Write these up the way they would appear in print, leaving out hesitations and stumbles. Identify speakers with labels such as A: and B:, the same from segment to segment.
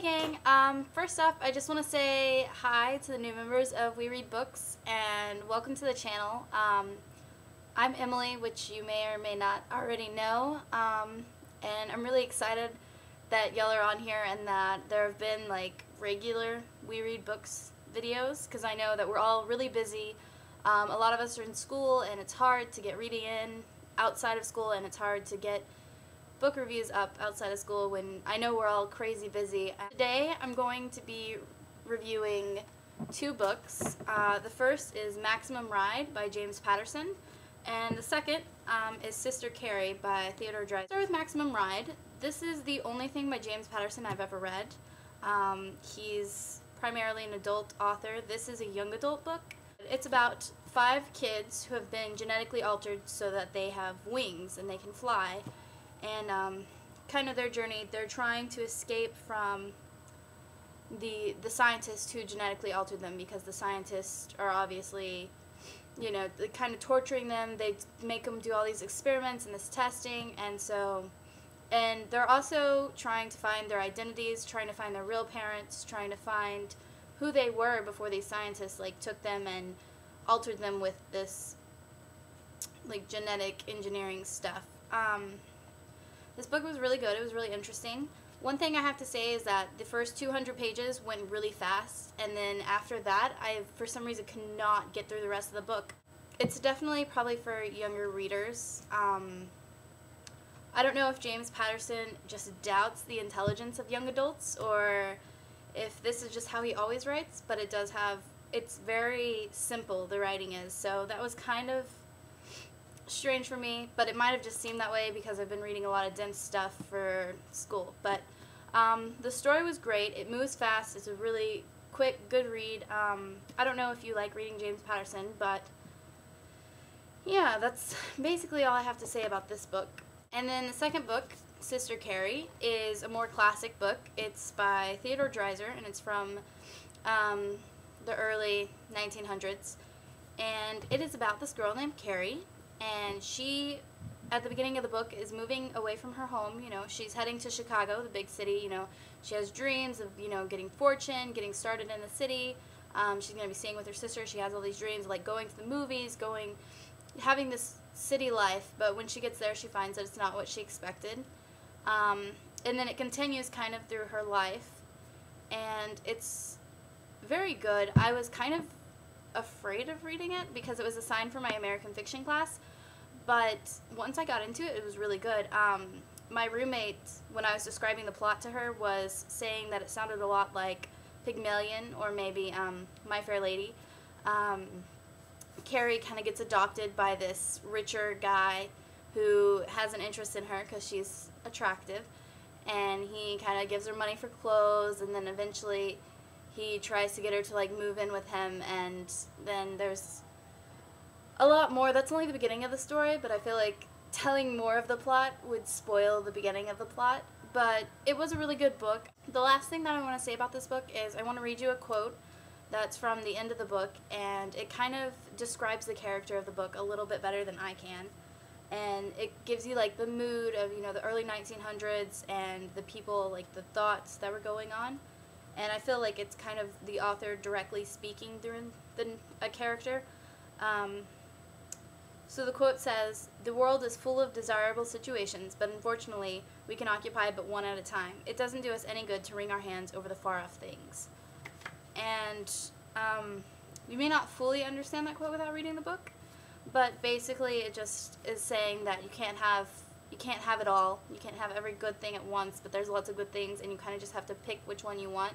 A: gang! First off, I just want to say hi to the new members of WeReadBooks and welcome to the channel. I'm Emily, which you may or may not already know, and I'm really excited that y'all are on here and that there have been like regular WeReadBooks videos, because I know that we're all really busy. A lot of us are in school and it's hard to get reading in outside of school, and it's hard to get book reviews up outside of school when I know we're all crazy busy. Today I'm going to be reviewing two books. The first is Maximum Ride by James Patterson, and the second is Sister Carrie by Theodore Dreiser. Start with Maximum Ride. This is the only thing by James Patterson I've ever read. He's primarily an adult author. This is a young adult book. It's about 5 kids who have been genetically altered so that they have wings and they can fly. And kind of their journey, they're trying to escape from the scientists who genetically altered them, because the scientists are obviously, you know, kind of torturing them. They make them do all these experiments and this testing, and they're also trying to find their identities, trying to find their real parents, trying to find who they were before these scientists like took them and altered them with this like genetic engineering stuff. This book was really good. It was really interesting. One thing I have to say is that the first 200 pages went really fast, and then after that, I, for some reason, could not get through the rest of the book. It's definitely probably for younger readers. I don't know if James Patterson just doubts the intelligence of young adults, or if this is just how he always writes, but it does have, it's very simple, the writing is, so that was kind of strange for me, but it might have just seemed that way because I've been reading a lot of dense stuff for school. But the story was great. It moves fast. It's a really quick, good read. I don't know if you like reading James Patterson, but yeah, that's basically all I have to say about this book. And then the second book, Sister Carrie, is a more classic book. It's by Theodore Dreiser, and it's from the early 1900s, and it is about this girl named Carrie. And she, at the beginning of the book, is moving away from her home. You know, she's heading to Chicago, the big city. You know, she has dreams of, you know, getting fortune, getting started in the city. She's going to be staying with her sister. She has all these dreams, like going to the movies, having this city life. But when she gets there, she finds that it's not what she expected. And then it continues kind of through her life. And it's very good. I was kind of afraid of reading it because it was assigned for my American fiction class, but once I got into it, it was really good. My roommate, when I was describing the plot to her, was saying that it sounded a lot like Pygmalion, or maybe My Fair Lady. Carrie kind of gets adopted by this richer guy who has an interest in her because she's attractive, and he kind of gives her money for clothes, and then eventually he tries to get her to like move in with him, and then there's a lot more. That's only the beginning of the story, but I feel like telling more of the plot would spoil the beginning of the plot. But it was a really good book. The last thing that I want to say about this book is I want to read you a quote that's from the end of the book, and it kind of describes the character of the book a little bit better than I can. And it gives you like the mood of, you know, the early 1900s and the people, like the thoughts that were going on. And I feel like it's kind of the author directly speaking through a character. So the quote says, "The world is full of desirable situations, but unfortunately we can occupy but one at a time. It doesn't do us any good to wring our hands over the far-off things." And you may not fully understand that quote without reading the book, but basically it just is saying that you can't have it all. You can't have every good thing at once, but there's lots of good things, and you kind of just have to pick which one you want.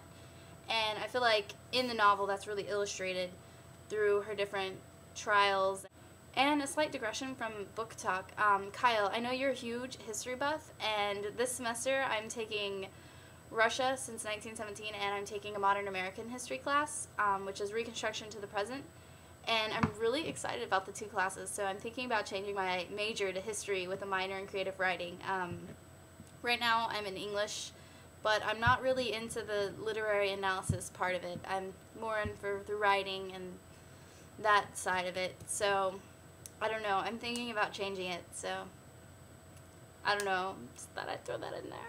A: And I feel like in the novel that's really illustrated through her different trials. And a slight digression from book talk. Kyle, I know you're a huge history buff, and this semester I'm taking Russia since 1917, and I'm taking a modern American history class, which is Reconstruction to the Present. And I'm really excited about the two classes, so I'm thinking about changing my major to history with a minor in creative writing. Right now I'm in English, but I'm not really into the literary analysis part of it. I'm more in for the writing and that side of it, so I don't know. I'm thinking about changing it, so I don't know. Just thought I'd throw that in there.